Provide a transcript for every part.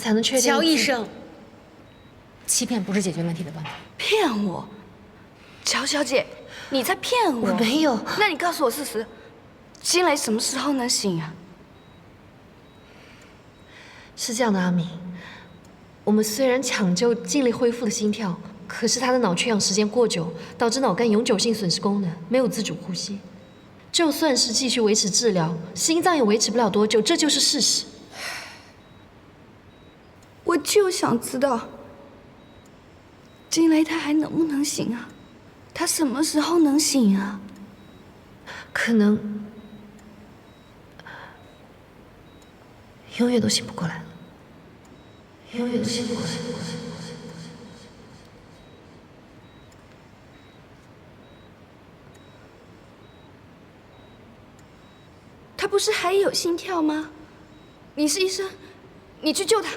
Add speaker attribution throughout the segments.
Speaker 1: 才能确定。
Speaker 2: 乔医生，欺骗不是解决问题的办法。
Speaker 3: 骗我？乔小姐，你在骗我？
Speaker 1: 我没有。
Speaker 3: 那你告诉我事实，金雷什么时候能醒啊？
Speaker 1: 是这样的，阿明，我们虽然抢救尽力恢复了心跳，可是他的脑缺氧时间过久，导致脑干永久性损失功能，没有自主呼吸。就算是继续维持治疗，心脏也维持不了多久，这就是事实。
Speaker 3: 我就想知道，金雷他还能不能醒啊？他什么时候能醒啊？
Speaker 1: 可能永远都醒不过来了，永远都醒不过来。
Speaker 3: 他不是还有心跳吗？你是医生，你去救他，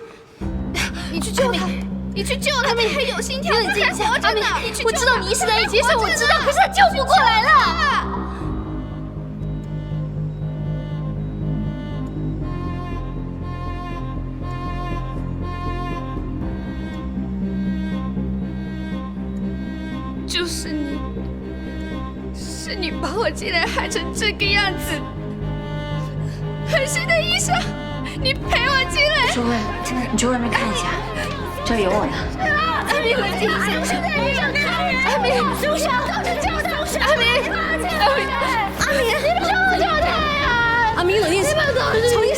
Speaker 3: 你去救他，你去救他，他还有心跳，他还活着呢。
Speaker 1: 我知道你一时难以接受，我知道，可是他救不过来了。
Speaker 3: 就是你，是你把我进来害成这个样子。狠心的医生，你陪我进来。
Speaker 4: 诸位，你去外面看一下，这里有我呢。
Speaker 3: 阿明，冷静一下，是在医生看人。阿明，苏小，救他！阿明，阿明，你们救他呀！
Speaker 2: 阿明，冷静，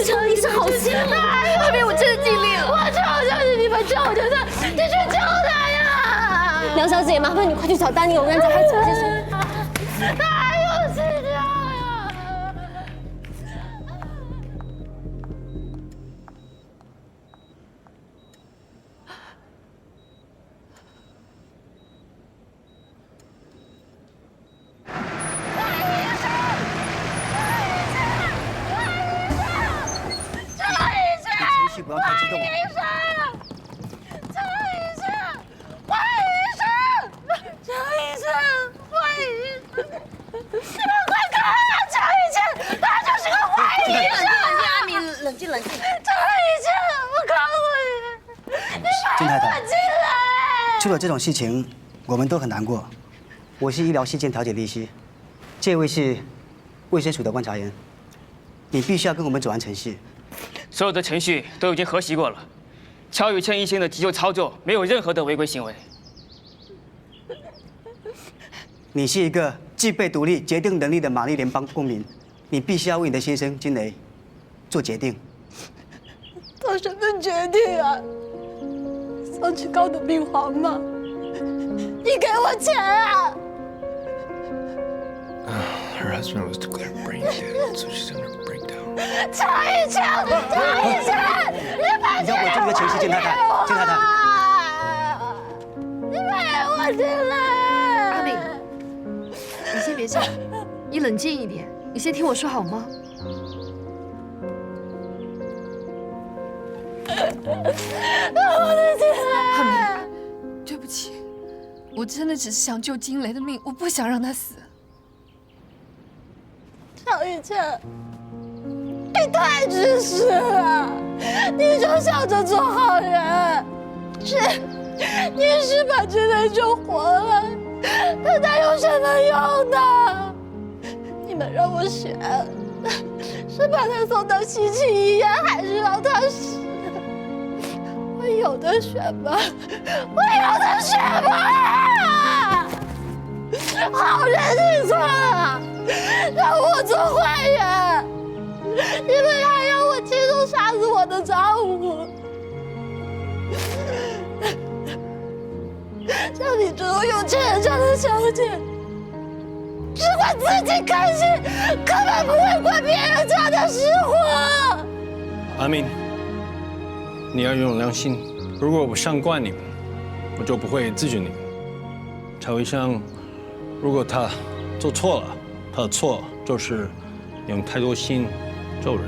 Speaker 3: 乔医生好心啊！阿明，我真的尽力了。我求求你们救他，你去救他呀！
Speaker 2: 梁小姐，麻烦你快去找丹尼，我刚才还找先生。
Speaker 3: 他还有心跳呀！
Speaker 5: 情绪不要太激动。
Speaker 2: 冷静！
Speaker 3: 我告诉你，
Speaker 5: 金太太，
Speaker 3: 进来！
Speaker 5: 出了这种事情，我们都很难过。我是医疗事件调解律师，这位是卫生署的观察员，你必须要跟我们走完程序。
Speaker 6: 所有的程序都已经核实过了，乔宇琛医生的急救操作没有任何的违规行为。
Speaker 5: 你是一个具备独立决定能力的玛丽联邦公民，你必须要为你的先生金雷做决定。
Speaker 3: 做什么决定啊？送去高等病房吗？你给我钱啊！
Speaker 7: Her husband was declared brain dead, so she's under breakdown.
Speaker 3: 乔一强，
Speaker 5: 你要稳住这个情绪，金太太，金太太。
Speaker 3: 你陪我进来。
Speaker 1: 阿敏，你先别这样，你冷静一点，你先听我说好吗？
Speaker 8: 阿敏，对不起，我真的只是想救金雷的命，我不想让他死。
Speaker 3: 乔一强，你太自私了，你就想着做好人，你是把金雷救活了，但他有什么用呢？你们让我选，是把他送到西岐医院，还是让他死？我有的选吗？我有的选吗？好人你错了，让我做坏人，你们还让我亲手杀死我的丈夫。像你这种有钱人家的小姐，只管自己开心，根本不会管别人家的生活。
Speaker 7: 阿明，你要有良心。如果我伤惯你们，我就不会咨询你们。乔医生，如果他做错了，他的错就是用太多心救人。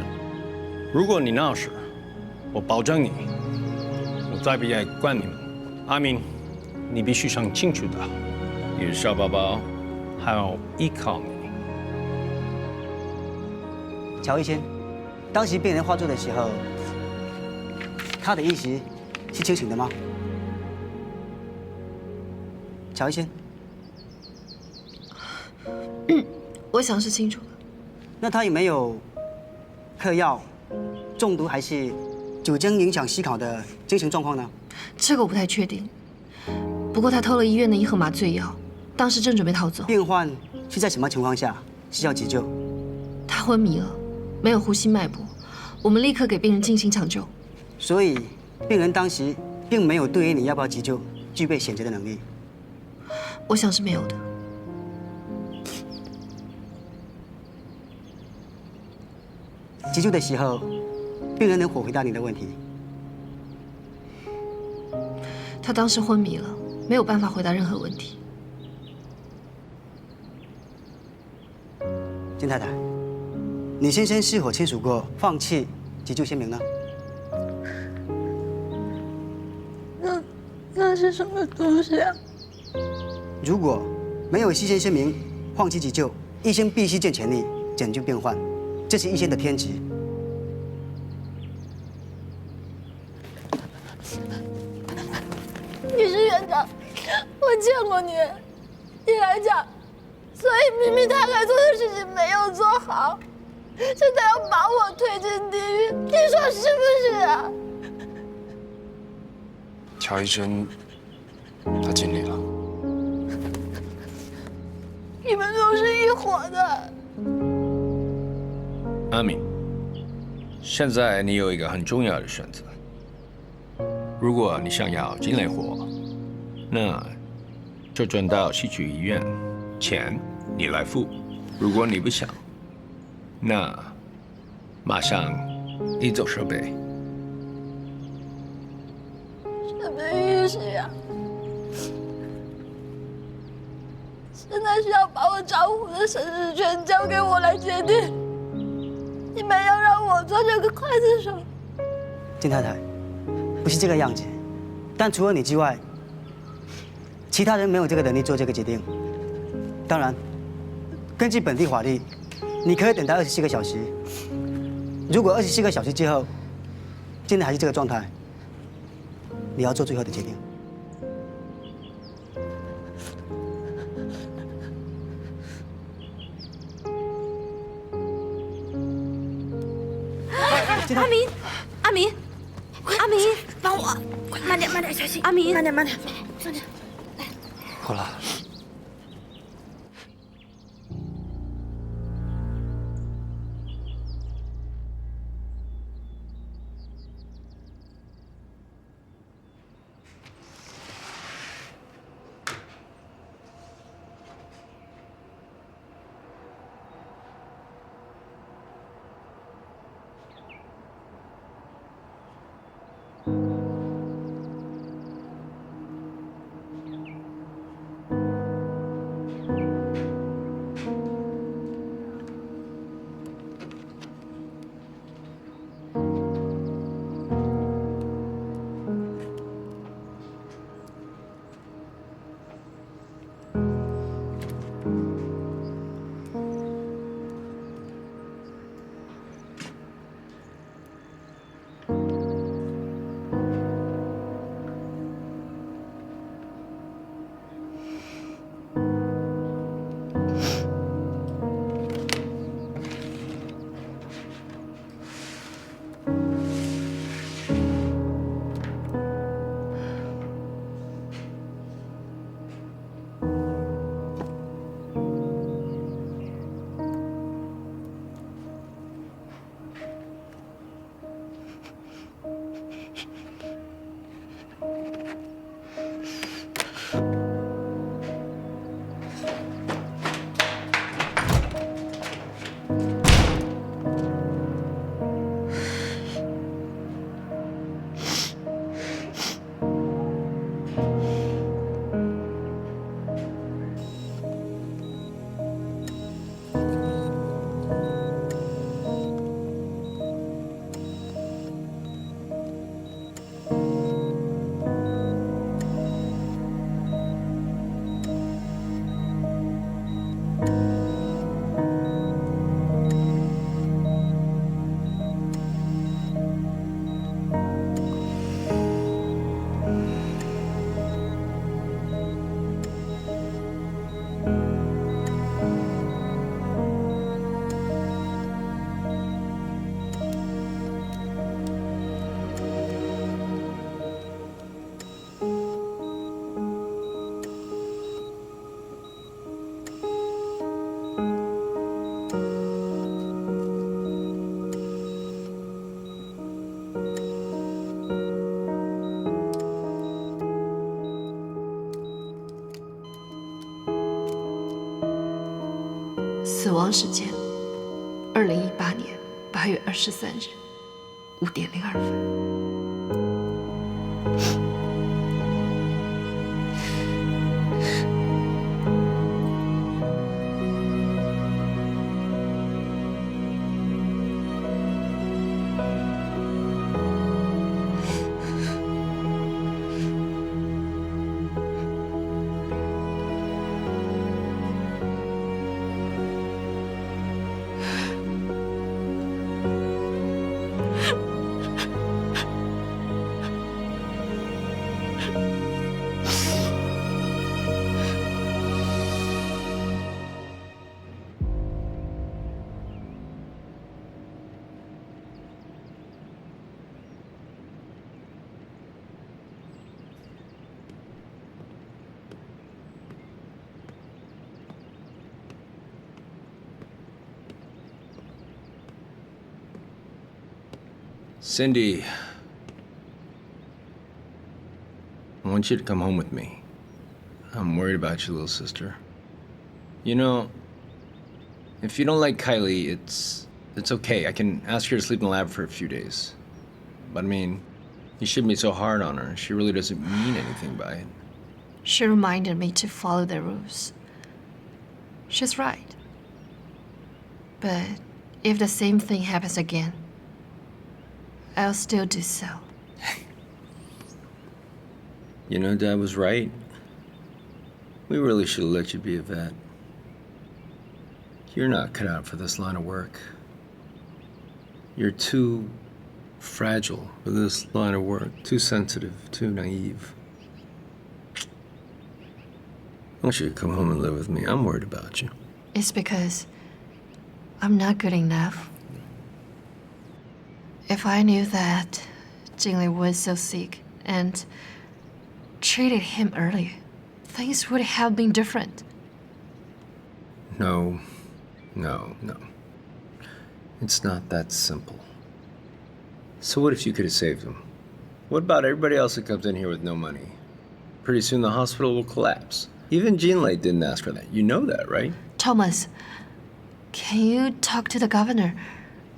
Speaker 7: 如果你闹事，我保证你，我再不会管你们。阿明，你必须想清楚的，你是小宝宝，还要依靠你。
Speaker 5: 乔医生，当时病人发作的时候，他的意思是清醒的吗？乔医生，
Speaker 1: 我想是清楚的。
Speaker 5: 那他有没有嗑药、中毒还是酒精影响思考的精神状况呢？
Speaker 1: 这个我不太确定。不过他偷了医院的一盒麻醉药，当时正准备逃走。
Speaker 5: 病患是在什么情况下需要急救？
Speaker 1: 他昏迷了，没有呼吸脉搏，我们立刻给病人进行抢救。
Speaker 5: 所以病人当时并没有对于你要不要急救具备选择的能力。
Speaker 1: 我想是没有的。
Speaker 5: 急救的时候，病人能否回答你的问题？
Speaker 1: 他当时昏迷了，没有办法回答任何问题。
Speaker 5: 金太太，你先生是否签署过放弃急救声明呢？
Speaker 3: 那是什么东西啊？
Speaker 5: 如果没有事先声明放弃急救，医生必须尽全力拯救病患，这是医生的天职。
Speaker 3: 你是院长，我见过你，你来讲，所以明明他该做的事情没有做好，现在要把我推进地狱，你说是不是啊？
Speaker 9: 乔医生，他尽力了。
Speaker 3: 你们都是一伙的。
Speaker 7: 阿敏，现在你有一个很重要的选择。如果你想要金雷活，那就转到西区医院，钱你来付。如果你不想，那马上移走设备。
Speaker 3: 什么意思呀？现在是要把我丈夫的生死权交给我来决定，你们要让我做这个刽子手？
Speaker 5: 金太太，不是这个样子。但除了你之外，其他人没有这个能力做这个决定。当然，根据本地法律，你可以等待24个小时。如果24个小时之后，现在还是这个状态，你要做最后的决定。
Speaker 2: 阿明，阿明，阿明，
Speaker 4: 帮我，快慢点，慢点，小心。
Speaker 2: 阿明，
Speaker 4: 慢点，慢点。
Speaker 9: 好了，
Speaker 1: 死亡时间：2018年8月23日5点02分。
Speaker 7: Cindy, I want you to come home with me. I'm worried about your little sister. You know, if you don't like Kylie, it's okay. I can ask her to sleep in the lab for a few days. But I mean, you shouldn't be so hard on her. She really doesn't mean anything by it.
Speaker 1: She reminded me to follow the rules. She's right. But if the same thing happens again, I'll still do so.
Speaker 7: You know, Dad was right. We really should have let you be a vet. You're not cut out for this line of work. You're too fragile for this line of work, too sensitive, too naive. I want you to come home and live with me. I'm worried about you.
Speaker 1: It's because I'm not good enough. If I knew that Jinli was so sick and treated him earlier, things would have been different.
Speaker 7: No. It's not that simple. So what if you could have saved him? What about everybody else that comes in here with no money? Pretty soon the hospital will collapse. Even Jinli didn't ask for that. You know that, right?
Speaker 1: Thomas, can you talk to the governor?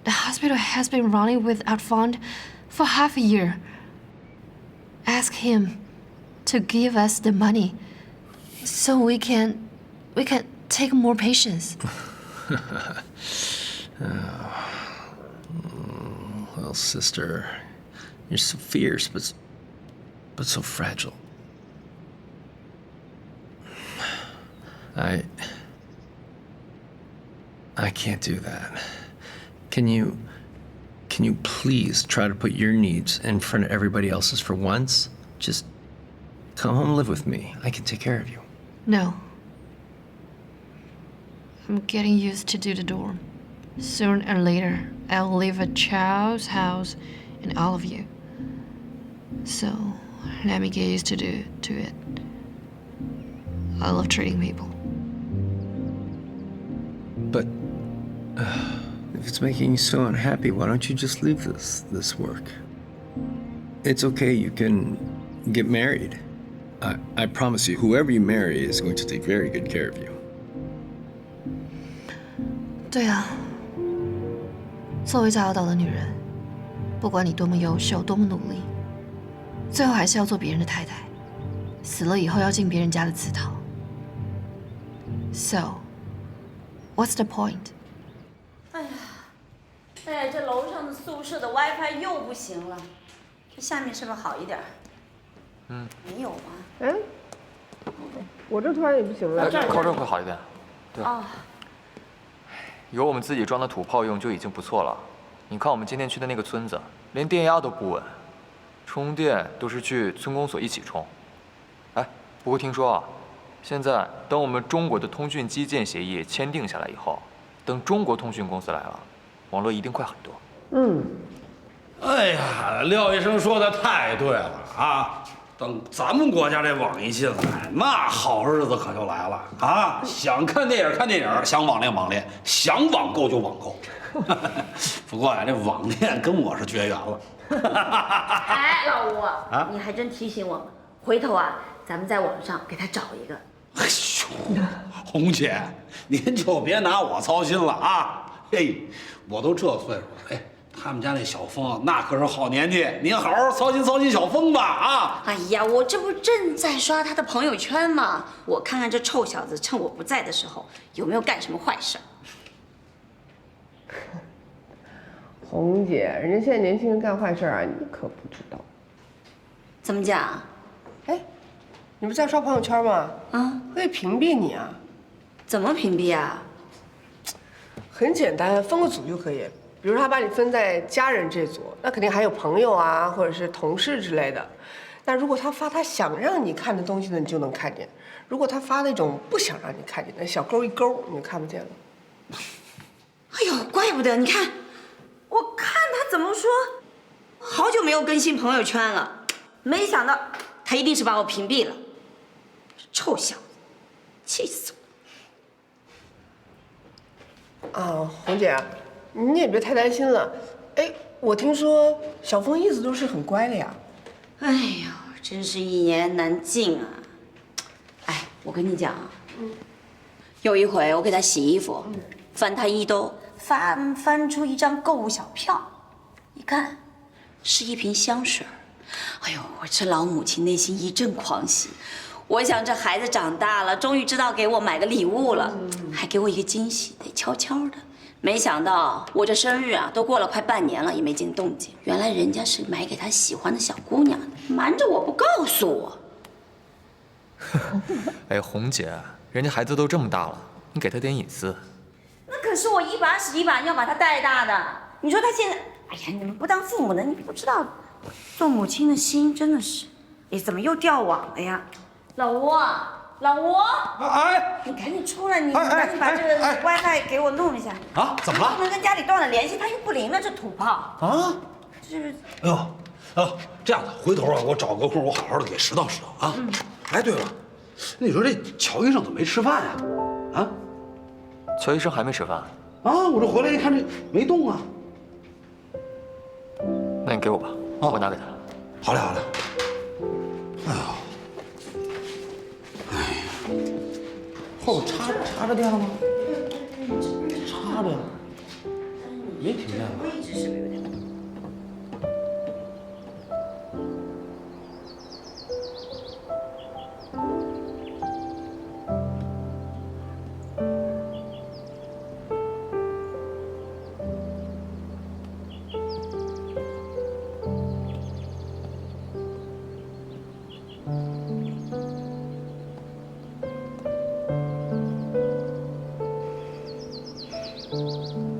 Speaker 1: The hospital has been running without fund for half a year. Ask him to give us the money so we can take more patients.
Speaker 7: Well, sister, you're so fierce, but so fragile. I can't do that. Can you please try to put your needs in front of everybody else's for once? Just come home and live with me. I can take care of you.
Speaker 1: No. I'm getting used to do the dorm. Sooner or later, I'll live at Chow's house and all of you. So, let me get used to it. I love treating people.
Speaker 7: But if it's making you so unhappy, why don't you just leave this work? It's okay, you can get married. I promise you, whoever you marry is going to take very good care of you.
Speaker 1: 对啊，作为早岛的女人，不管你多么优秀，多么努力，最后还是要做别人的太太。死了以后要进别人家的祠堂。So, what's the point?
Speaker 3: 哎呀，这楼上的宿舍的 WiFi 又不行了，这下面是不是好一点？没有啊。
Speaker 10: 哎，我这突然也不行了。
Speaker 9: 靠这会好一点。对。
Speaker 3: 哦。
Speaker 9: 有我们自己装的土炮用就已经不错了。你看我们今天去的那个村子，连电压都不稳，充电都是去村公所一起充。哎，不过听说啊，现在等我们中国的通讯基建协议签订下来以后，等中国通讯公司来了，网络一定快很多。
Speaker 11: 哎呀，廖医生说的太对了啊！等咱们国家这网一进来，那好日子可就来了啊！想看电影看电影，想网恋网恋，想网购就网购。不过呀，这网恋跟我是绝缘了。
Speaker 3: 哎，老吴啊，你还真提醒我们，回头啊，咱们在网上给他找一个。
Speaker 11: 哎呦，红姐，您就别拿我操心了啊！嘿，我都这岁数了，哎，他们家那小峰那可是好年纪，您好好操心操心小峰吧啊！
Speaker 4: 哎呀，我这不正在刷他的朋友圈吗？我看看这臭小子趁我不在的时候有没有干什么坏事。
Speaker 10: 红姐，人家现在年轻人干坏事啊，你可不知道。
Speaker 4: 怎么讲？
Speaker 10: 哎，你不是在刷朋友圈吗？
Speaker 4: 啊，
Speaker 10: 可以屏蔽你啊。
Speaker 4: 怎么屏蔽啊？
Speaker 10: 很简单，分个组就可以。比如他把你分在家人这组，那肯定还有朋友啊，或者是同事之类的。那如果他发他想让你看的东西呢，你就能看见；如果他发那种不想让你看见的小勾一勾，你就看不见了。
Speaker 4: 哎呦，怪不得你看，我看他怎么说，好久没有更新朋友圈了，没想到他一定是把我屏蔽了。臭小子，气死我！
Speaker 10: 啊，红姐，你也别太担心了。哎，我听说小峰一直都是很乖的呀。
Speaker 4: 哎呦，真是一言难尽啊！哎，我跟你讲啊，有一回我给他洗衣服，翻他衣兜，翻出一张购物小票，一看是一瓶香水。哎呦，我这老母亲内心一阵狂喜。我想这孩子长大了，终于知道给我买个礼物了，还给我一个惊喜，得悄悄的。没想到我这生日啊，都过了快半年了，也没见动静。原来人家是买给他喜欢的小姑娘，瞒着我不告诉我。
Speaker 9: 哎，红姐，人家孩子都这么大了，你给他点隐私。
Speaker 4: 那可是我一把屎一把尿把他带大的。你说他现在，哎呀，你们不当父母的，你不知道，做母亲的心真的是，你怎么又掉网了呀？老吴，老吴，
Speaker 11: 哎，
Speaker 4: 你赶紧出来，你赶紧把这个 WiFi 给我弄一下。
Speaker 11: 啊，怎么了？
Speaker 4: 不能跟家里断了联系，他又不灵了，这土炮。
Speaker 11: 啊？
Speaker 4: 是。
Speaker 11: 哎呦，这样的，回头啊，我找个空，我好好的给拾掇拾掇啊。哎，对了，你说这乔医生怎么没吃饭呀？啊？
Speaker 9: 乔医生还没吃饭。
Speaker 11: 啊，我这回来一看，这没动啊。
Speaker 9: 那你给我吧，我拿给他。
Speaker 11: 好嘞，好嘞。哎呦。后边插着电了吗？插着，没停电吧？
Speaker 4: 位置是不是有点？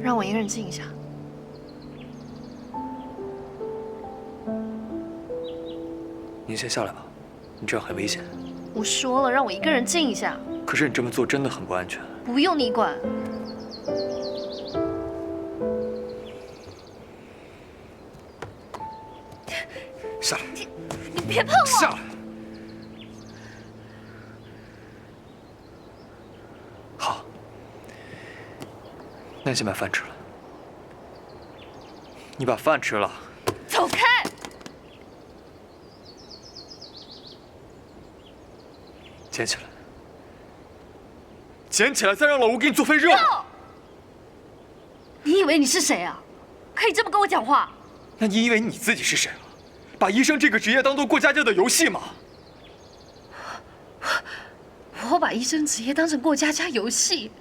Speaker 1: 让我一个人静一下。
Speaker 9: 您先下来吧，你这样很危险。
Speaker 1: 我说了，让我一个人静一下。
Speaker 9: 可是你这么做真的很不安全。
Speaker 1: 不用你管。
Speaker 9: 下来。
Speaker 1: 你别碰我！
Speaker 9: 下来。好。那你先把饭吃了。你把饭吃了。
Speaker 1: 走开！
Speaker 9: 捡起来。捡起来，再让老吴给你做份热。
Speaker 1: 你以为你是谁啊？可以这么跟我讲话？
Speaker 9: 那你以为你自己是谁了？把医生这个职业当做过家家的游戏吗？
Speaker 1: 我把医生职业当成过家家游戏。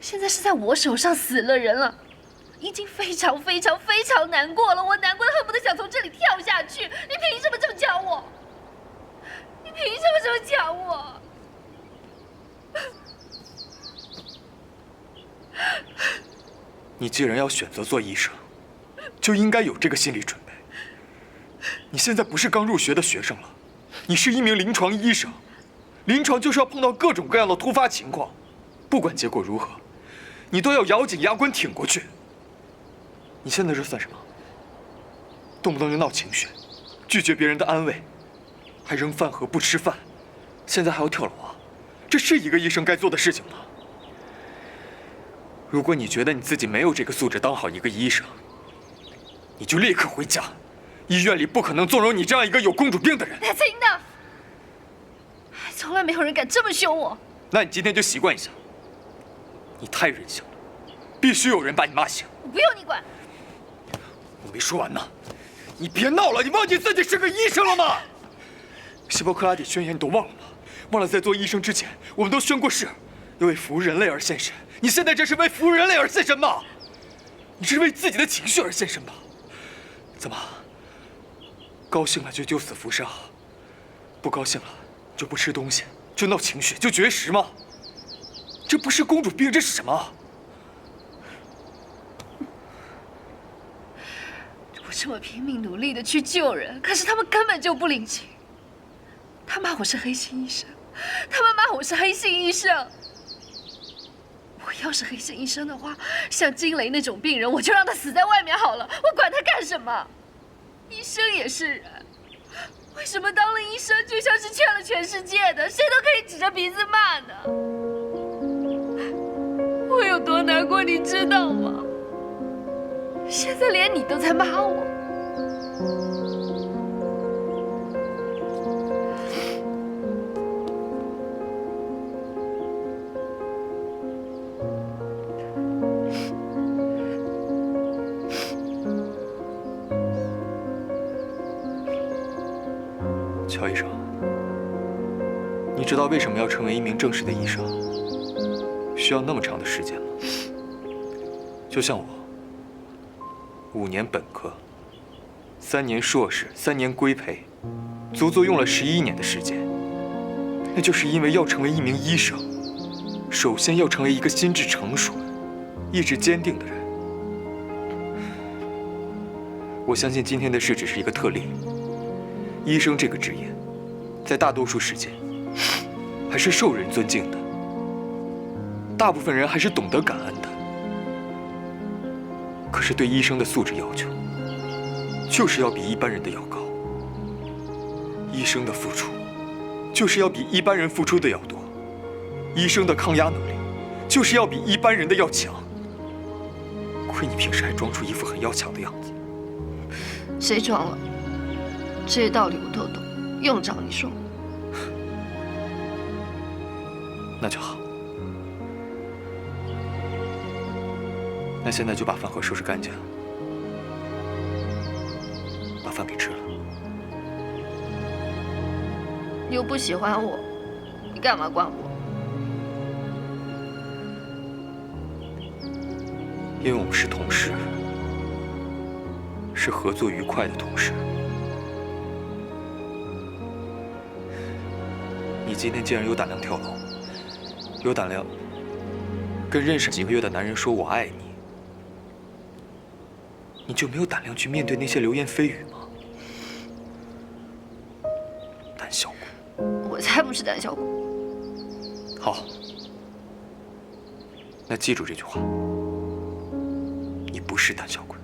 Speaker 1: 现在是在我手上死了人了，已经非常难过了，我难过的恨不得想从这里跳下去。你凭什么这么讲我？你凭什么这么讲我？
Speaker 9: 你既然要选择做医生，就应该有这个心理准备。你现在不是刚入学的学生了，你是一名临床医生，临床就是要碰到各种各样的突发情况，不管结果如何，你都要咬紧牙关挺过去。你现在这算什么？动不动就闹情绪，拒绝别人的安慰，还扔饭盒不吃饭，现在还要跳楼啊！这是一个医生该做的事情吗？如果你觉得你自己没有这个素质当好一个医生，你就立刻回家。医院里不可能纵容你这样一个有公主病的人。
Speaker 1: That's enough.
Speaker 8: 从来没有人敢这么凶我。
Speaker 9: 那你今天就习惯一下。你太任性了，必须有人把你骂醒。
Speaker 8: 我不用你管。
Speaker 9: 我没说完呢，你别闹了！你忘记自己是个医生了吗？希波克拉底宣言你都忘了吗？忘了在做医生之前，我们都宣过誓，要为服务人类而献身。你现在这是为服务人类而献身吗？你这是为自己的情绪而献身吧？怎么？高兴了就救死扶伤，不高兴了就不吃东西，就闹情绪，就绝食吗？这不是公主病，这是什么？
Speaker 8: 我这么拼命努力的去救人，可是他们根本就不领情。他骂我是黑心医生，他们骂我是黑心医生。我要是黑心医生的话，像金雷那种病人，我就让他死在外面好了，我管他干什么？医生也是人，为什么当了医生就像是劝了全世界的，谁都可以指着鼻子骂呢？我有多难过，你知道吗？现在连你都在骂我。
Speaker 9: 乔医生，你知道为什么要成为一名正式的医生需要那么长的时间吗？就像我，5年本科，3年硕士，3年规培，足足用了11年的时间。那就是因为要成为一名医生，首先要成为一个心智成熟、意志坚定的人。我相信今天的事只是一个特例。医生这个职业，在大多数时间还是受人尊敬的，大部分人还是懂得感恩的。可是对医生的素质要求，就是要比一般人的要高。医生的付出，就是要比一般人付出的要多。医生的抗压能力，就是要比一般人的要强。亏你平时还装出一副很要强的样子。
Speaker 8: 谁装了？这些道理我都懂，用得着你说？
Speaker 9: 那就好。那现在就把饭盒收拾干净，把饭给吃了。
Speaker 8: 你又不喜欢我，你干嘛管我？
Speaker 9: 因为我们是同事，是合作愉快的同事。你今天既然有胆量跳楼，有胆量跟认识几个月的男人说我爱你，你就没有胆量去面对那些流言蜚语吗？胆小鬼！
Speaker 8: 我才不是胆小鬼。
Speaker 9: 好，那记住这句话，你不是胆小鬼。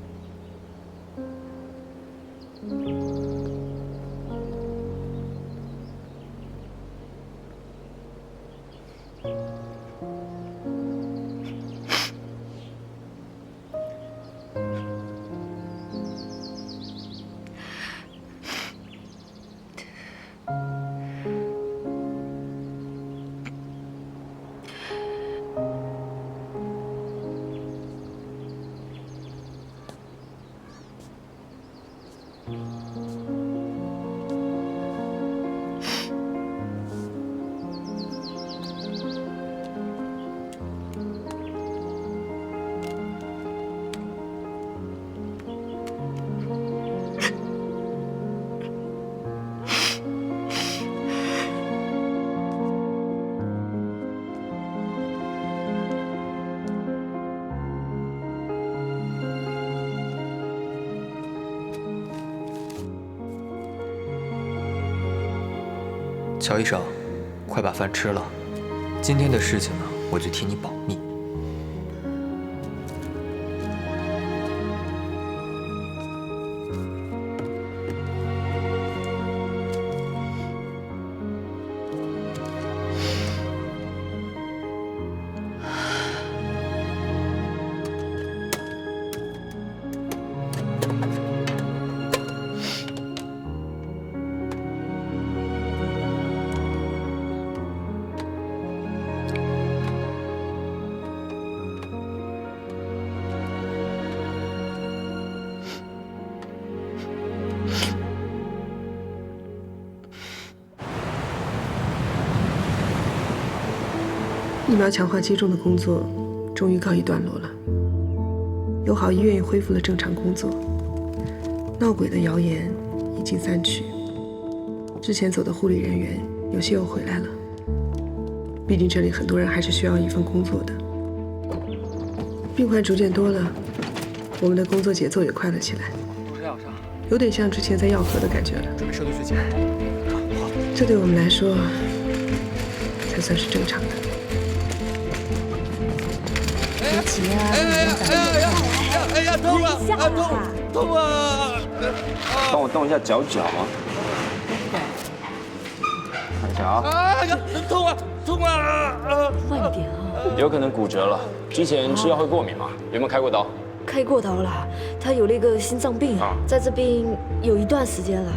Speaker 9: 乔医生，快把饭吃了。今天的事情呢，我就替你保密。
Speaker 10: 疫苗强化接种的工作终于告一段落了，友好医院也恢复了正常工作，闹鬼的谣言已经散去，之前走的护理人员有些又回来了。毕竟这里很多人还是需要一份工作的，病患逐渐多了，我们的工作节奏也快了起来，有点像之前在药盒的感觉了。
Speaker 9: 准备收队学习。
Speaker 10: 这对我们来说才算是正常的。
Speaker 2: 别急啊，
Speaker 11: 哎呀，痛啊！痛啊！
Speaker 12: 帮我动一下脚吗？看一下啊。
Speaker 11: 哎呀，痛啊！痛啊！
Speaker 2: 慢点啊。
Speaker 12: 有可能骨折了，之前吃药会过敏吗？有没有开过刀？
Speaker 3: 开过刀了，他有那个心脏病，在这边有一段时间了。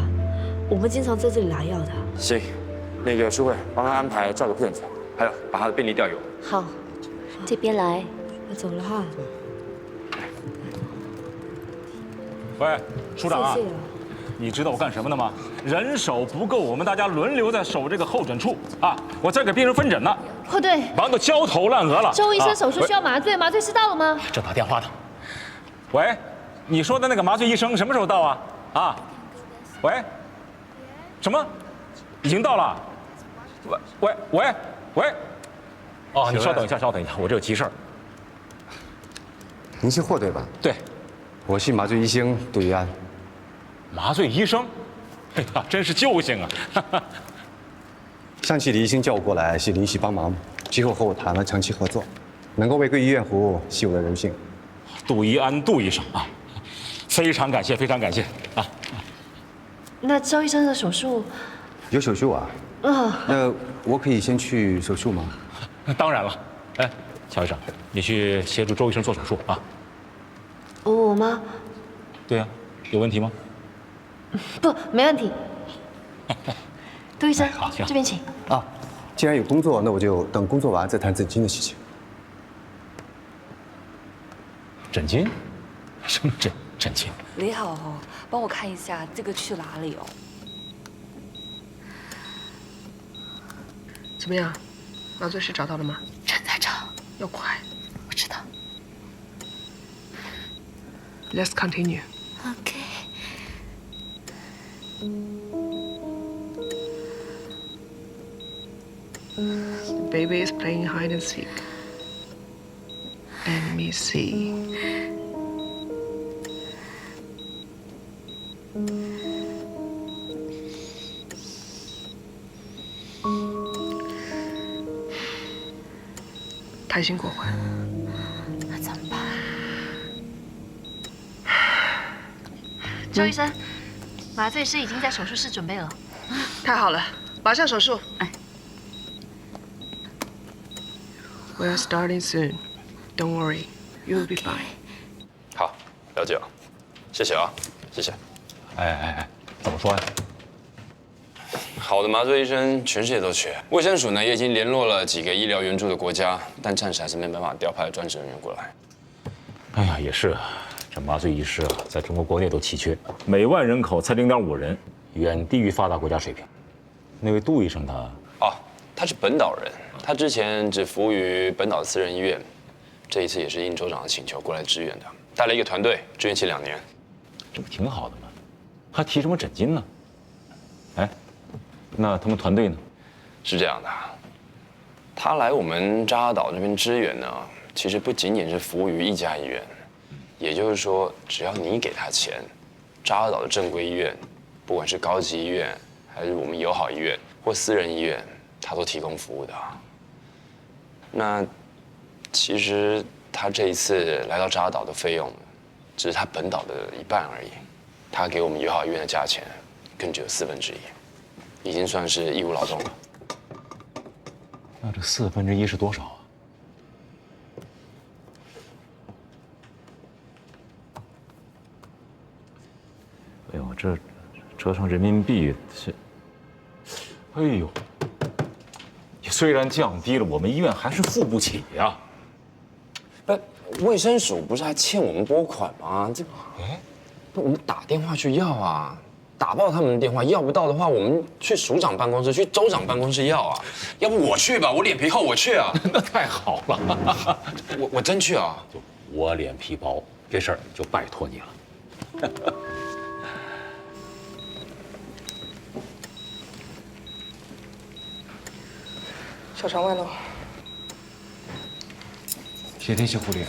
Speaker 3: 我们经常在这里拿药的。
Speaker 12: 行，那个淑慧，帮他安排照个片子，还有把他的病历调有。
Speaker 3: 好，这边来。我走了哈。
Speaker 13: 喂，署长啊，
Speaker 3: 谢谢
Speaker 13: 你知道我干什么的吗？人手不够，我们大家轮流在守这个候诊处啊。我在给病人分诊呢。
Speaker 1: 霍队，
Speaker 13: 忙得焦头烂额了。
Speaker 1: 周医生手术需要麻醉，麻醉师到了吗？
Speaker 13: 正打电话呢。喂，你说的那个麻醉医生什么时候到啊？啊？喂？什么？已经到了？喂！哦，你稍等一下，我这有急事儿。
Speaker 14: 您是霍队吧？
Speaker 13: 对，
Speaker 14: 我是麻醉医生杜一安。
Speaker 13: 麻醉医生？哎呀，真是救星啊！
Speaker 14: 上期李医生叫我过来是临时帮忙，之后和我谈了长期合作，能够为贵医院服务是我的荣幸。
Speaker 13: 杜一安，杜医生啊，非常感谢啊！
Speaker 1: 那周医生的手术？
Speaker 14: 有手术啊？那我可以先去手术吗？
Speaker 13: 当然了。哎，乔医生，你去协助周医生做手术啊。
Speaker 1: 我吗？
Speaker 13: 对呀，有问题吗？
Speaker 1: 不，没问题。杜医生，
Speaker 13: 好，行，
Speaker 1: 这边请。
Speaker 14: 啊，既然有工作，那我就等工作完再谈诊金的事情。
Speaker 13: 诊金？什么诊金？
Speaker 3: 你好，帮我看一下这个去哪里哦？
Speaker 10: 怎么样？麻醉师找到了吗？
Speaker 1: 正在找，
Speaker 10: 要快。
Speaker 1: 我知道。
Speaker 10: Let's continue.
Speaker 3: OK.
Speaker 10: The baby is playing hide and seek. Let me see.胎心过缓，
Speaker 1: 那怎么办？周医生，麻醉师已经在手术室准备了。
Speaker 10: 太好了，马上手术。哎。We're starting soon. Don't worry, you'll be fine.
Speaker 12: 好，了解了，谢谢啊，谢谢。
Speaker 13: 哎，怎么说呀？
Speaker 12: 好的麻醉医生全世界都缺，卫生署呢也已经联络了几个医疗援助的国家，但暂时还是没办法调派专职人员过来。
Speaker 13: 哎呀，也是啊，这麻醉医师啊，在中国国内都奇缺，每万人口才0.5人，远低于发达国家水平。那位杜医生
Speaker 12: 他是本岛人，他之前只服务于本岛私人医院，这一次也是应州长的请求过来支援的，带了一个团队，支援期2年，
Speaker 13: 这不挺好的吗？还提什么诊金呢？哎，那他们团队呢？
Speaker 12: 是这样的，他来我们扎拉岛这边支援呢，其实不仅仅是服务于一家医院，也就是说，只要你给他钱，扎拉岛的正规医院，不管是高级医院，还是我们友好医院或私人医院，他都提供服务的。那其实他这一次来到扎拉岛的费用，只是他本岛的1半而已，他给我们友好医院的价钱，更只有1/4，已经算是义务劳动了。
Speaker 13: 那这1/4是多少啊？哎呦，这折成人民币是，哎呦，虽然降低了，我们医院还是付不起呀。
Speaker 12: 卫生署不是还欠我们拨款吗？这，我们打电话去要啊。打爆他们的电话，要不到的话，我们去署长办公室、去州长办公室要啊。要不我去吧，我脸皮厚，我去啊。
Speaker 11: 那太好了，
Speaker 12: 我真去啊。
Speaker 11: 我脸皮薄，这事儿就拜托你了。
Speaker 10: 小肠外喽。
Speaker 14: 谢天谢护理。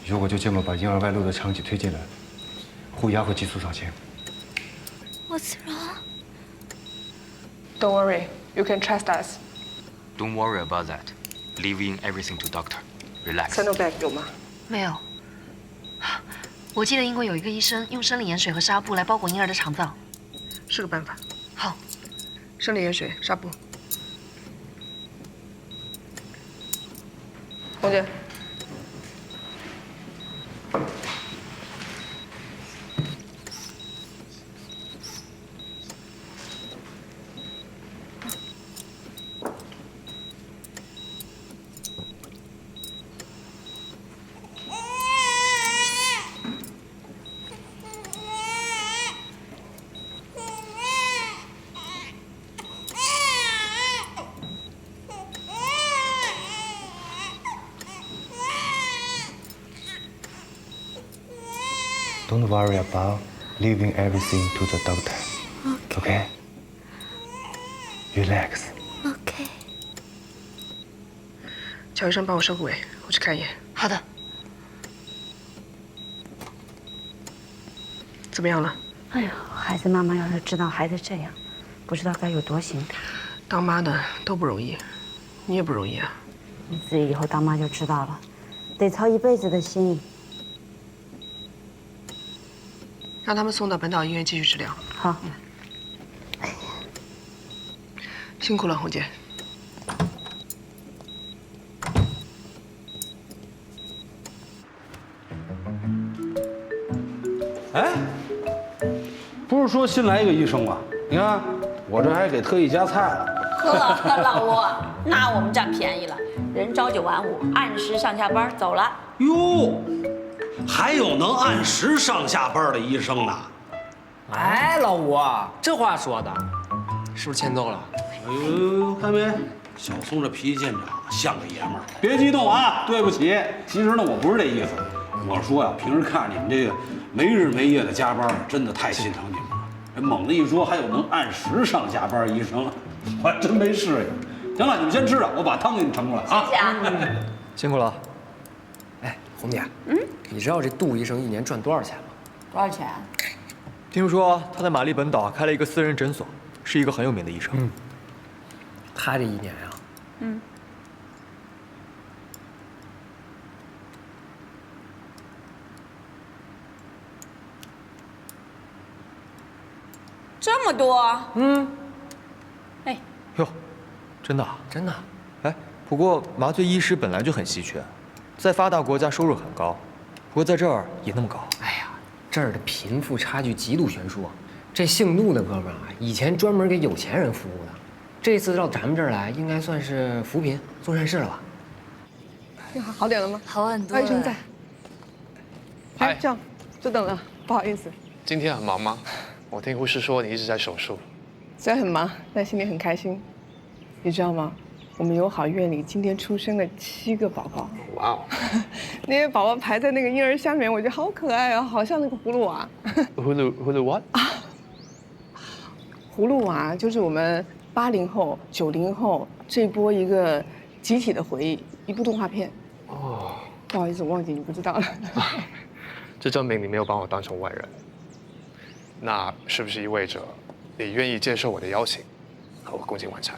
Speaker 14: 如果就这么把婴儿外露的场景推进来，护牙会急速上前。
Speaker 3: What's wrong?
Speaker 10: Don't worry, you can trust us.
Speaker 15: Don't worry about that. Leaving everything to doctor. Relax.
Speaker 10: Sandbag 有吗？
Speaker 1: 没有。我记得英国有一个医生用生理盐水和纱布来包裹婴儿的肠脏，
Speaker 10: 是个办法。
Speaker 1: 好，
Speaker 10: 生理盐水、纱布。红姐。
Speaker 14: Don't worry about leaving everything to the doctor. Okay? Relax.
Speaker 3: OK。
Speaker 10: 乔医生帮我收个尾，我去看一眼。
Speaker 1: 好的。
Speaker 10: 怎么样了？
Speaker 16: 哎呦，孩子妈妈要是知道孩子这样，不知道该有多心疼。
Speaker 10: 当妈的都不容易，你也不容易啊。
Speaker 16: 你自己以后当妈就知道了，得操一辈子的心。
Speaker 10: 让他们送到本岛医院继续治疗。
Speaker 16: 好。
Speaker 10: 辛苦了，红姐。
Speaker 11: 哎，不是说新来一个医生吗？你看我这还给特意加菜了。
Speaker 4: 呵，老吴，那我们占便宜了，人朝9晚5，按时上下班走了。
Speaker 11: 哟，还有能按时上下班的医生呢。
Speaker 17: 哎，老吴，这话说的，是不是欠揍了？
Speaker 11: 哎呦，看没？小松这脾气见长，像个爷们儿。别激动啊，对不起。其实呢，我不是这意思。我说呀，平时看你们这个没日没夜的加班，真的太心疼你们了。这猛子一说还有能按时上下班医生，我还真没适应。行了，你们先吃着，我把汤给你盛过来啊。
Speaker 4: 谢谢啊。
Speaker 17: 辛苦了。哎，红姐，你知道这杜医生一年赚多少钱吗？
Speaker 4: 多少钱？
Speaker 9: 听说他在马利本岛开了一个私人诊所，是一个很有名的医生。
Speaker 17: 他这一年呀，
Speaker 4: 这么多？哎，
Speaker 9: 哟，真的啊？
Speaker 17: 真的。
Speaker 9: 哎，不过麻醉医师本来就很稀缺，在发达国家收入很高，不过在这儿也那么高。
Speaker 17: 哎呀，这儿的贫富差距极度悬殊。这姓杜的哥们儿啊，以前专门给有钱人服务的，这次到咱们这儿来，应该算是扶贫做善事了吧？
Speaker 10: 你好，好点了吗？
Speaker 8: 好很多。
Speaker 10: 医生在。哎，这样，久等了，不好意思。
Speaker 18: 今天很忙吗？我听护士说你一直在手术。
Speaker 10: 虽然很忙，但心里很开心。你知道吗？我们友好院里今天出生了7个宝宝。
Speaker 18: 哇哦！
Speaker 10: 那些宝宝排在那个婴儿下面，我觉得好可爱啊，好像那个葫芦娃。
Speaker 18: 葫芦what？
Speaker 10: 葫芦娃就是我们80后、90后这波一个集体的回忆，一部动画片。
Speaker 18: 哦。
Speaker 10: 不好意思，我忘记你不知道了。
Speaker 18: 这证明你没有把我当成外人。那是不是意味着你愿意接受我的邀请，和我共进晚餐？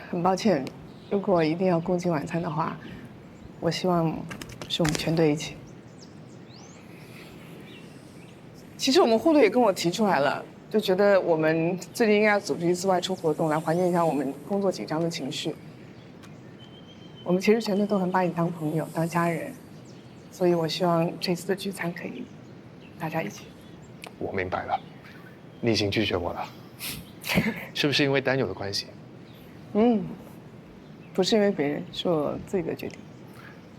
Speaker 10: 很抱歉，如果一定要共进晚餐的话，我希望是我们全队一起。其实我们护队也跟我提出来了，就觉得我们最近应该要组织一次外出活动，来缓解一下我们工作紧张的情绪。我们其实全队都很把你当朋友、当家人，所以我希望这次的聚餐可以大家一起。
Speaker 18: 我明白了，你已经拒绝我了，是不是因为Daniel的关系？
Speaker 10: 不是因为别人，是我自己的决定。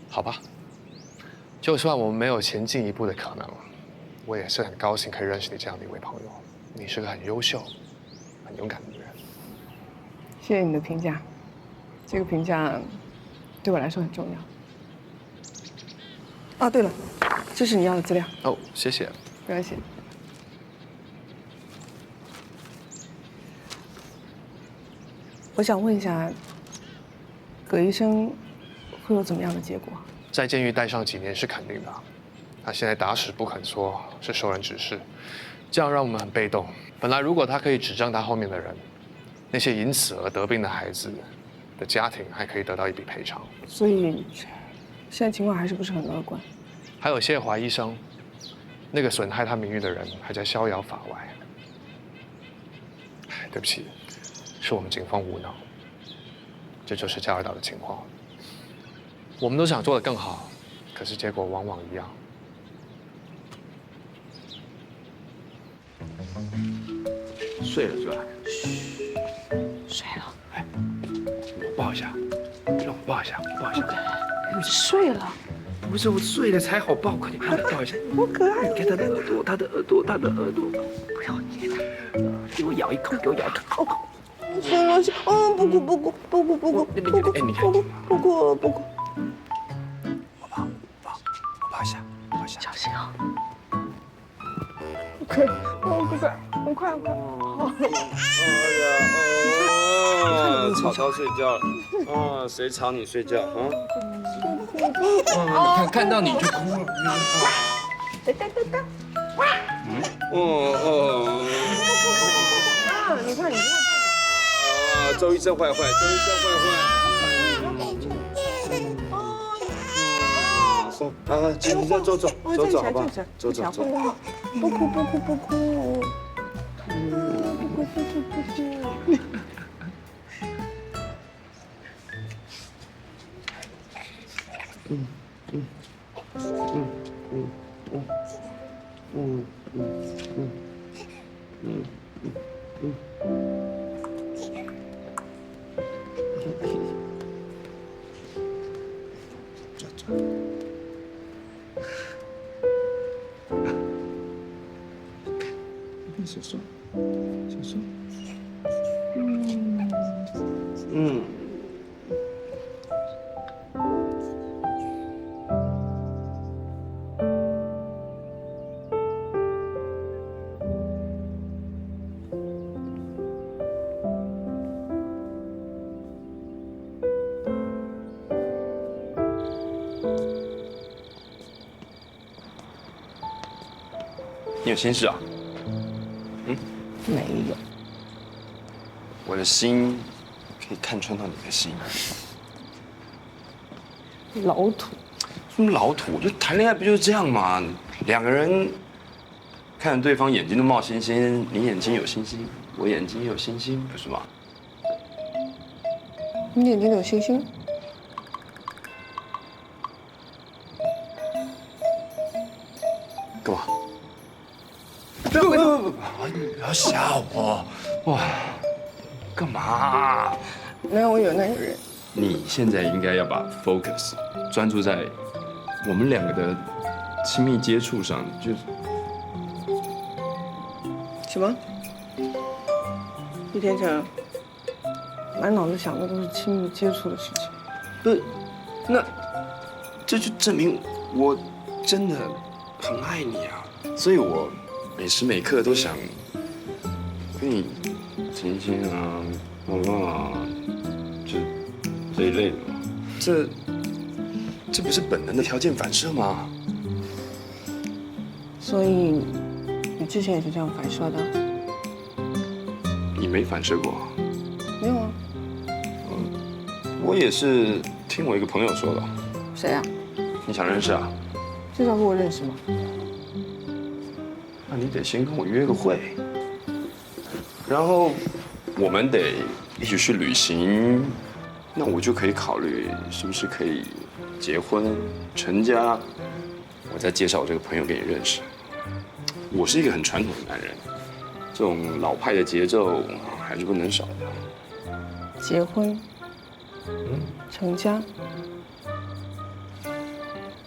Speaker 18: 好吧，就算我们没有前进一步的可能，我也是很高兴可以认识你这样的一位朋友。你是个很优秀、很勇敢的女人。
Speaker 10: 谢谢你的评价，这个评价对我来说很重要。哦，对了，这是你要的资料。
Speaker 18: 哦，谢谢。
Speaker 10: 不要谢。我想问一下，葛医生会有怎么样的结果？
Speaker 18: 在监狱待上几年是肯定的，他现在打死不肯说是受人指示，这样让我们很被动。本来如果他可以指证他后面的人，那些因此而得病的孩子的家庭还可以得到一笔赔偿。
Speaker 10: 所以现在情况还是不是很乐观。
Speaker 18: 还有谢华医生，那个损害他名誉的人还在逍遥法外。对不起，是我们警方无能。这就是加尔岛的情况。我们都想做得更好，可是结果往往一样。
Speaker 19: 睡了是吧？
Speaker 3: 睡了。
Speaker 19: 哎，我抱一下，让我抱一下，抱一下。
Speaker 3: 你睡了？
Speaker 19: 不是，我睡了才好抱，快点，快点抱一下。
Speaker 10: 好可爱！
Speaker 19: 你看他的耳朵，他的耳朵，他的耳朵，不要捏他，给我咬一口，给我咬一口。
Speaker 10: 行了行，不哭不哭不哭不哭不哭不哭不哭不哭。
Speaker 19: 我抱一下，抱一下，
Speaker 3: 小心啊！
Speaker 10: 快，很快。
Speaker 19: 吵到睡觉了。谁吵你睡觉啊？
Speaker 10: 你
Speaker 19: 看到你就哭了。
Speaker 10: 你看你。
Speaker 19: 周医生坏，周医生坏。姐，你再走好不好？走。
Speaker 10: 不哭。
Speaker 19: 小松。
Speaker 12: 你有心事啊？
Speaker 10: 没有。
Speaker 12: 我的心可以看穿到你的心。
Speaker 10: 老土。
Speaker 12: 什么老土？就谈恋爱不就是这样吗？两个人看着对方眼睛都冒星星，你眼睛有星星，我眼睛也有星星，不是吗？
Speaker 10: 你眼睛里有星星？
Speaker 12: 干嘛？
Speaker 19: 不，你不要吓我！哇，干嘛？
Speaker 10: 没有，我有那个人。
Speaker 12: 你现在应该要把 focus 专注在我们两个的亲密接触上，就是
Speaker 10: 什么？易天成，满脑子想的都是亲密接触的事情。
Speaker 12: 不是，那这就证明我真的很爱你啊！所以我每时每刻都想跟你亲亲啊、抱抱啊，就这一类的嘛。这不是本能的条件反射吗？
Speaker 10: 所以你之前也是这样反射的？
Speaker 12: 你没反射过？
Speaker 10: 没有啊。
Speaker 12: 我也是听我一个朋友说的。
Speaker 10: 谁啊？
Speaker 12: 你想认识啊？
Speaker 10: 至少跟我认识吗？
Speaker 12: 那你得先跟我约个会，然后我们得一起去旅行，那我就可以考虑是不是可以结婚成家，我再介绍我这个朋友给你认识。我是一个很传统的男人，这种老派的节奏还是不能少的。
Speaker 10: 结婚，成家，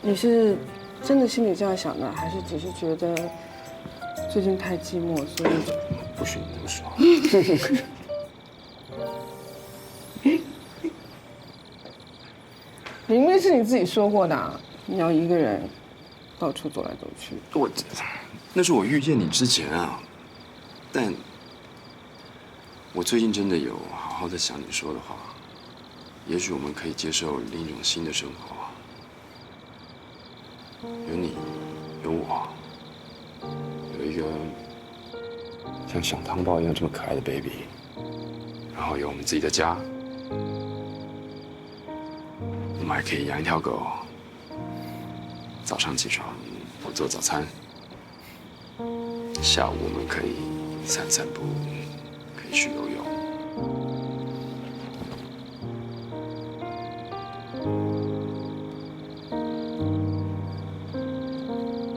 Speaker 10: 你是真的心里这样想的，还是只是觉得最近太寂寞，所以？
Speaker 12: 不许你这么说。
Speaker 10: 明明是你自己说过的啊，你要一个人到处走来走去。
Speaker 12: 那是我遇见你之前啊，但我最近真的有好好的想你说的话，也许我们可以接受另一种新的生活，有你，有我，有一个像小汤包一样这么可爱的 baby， 然后有我们自己的家。我们还可以养一条狗，早上起床我做早餐，下午我们可以散散步，可以去游泳。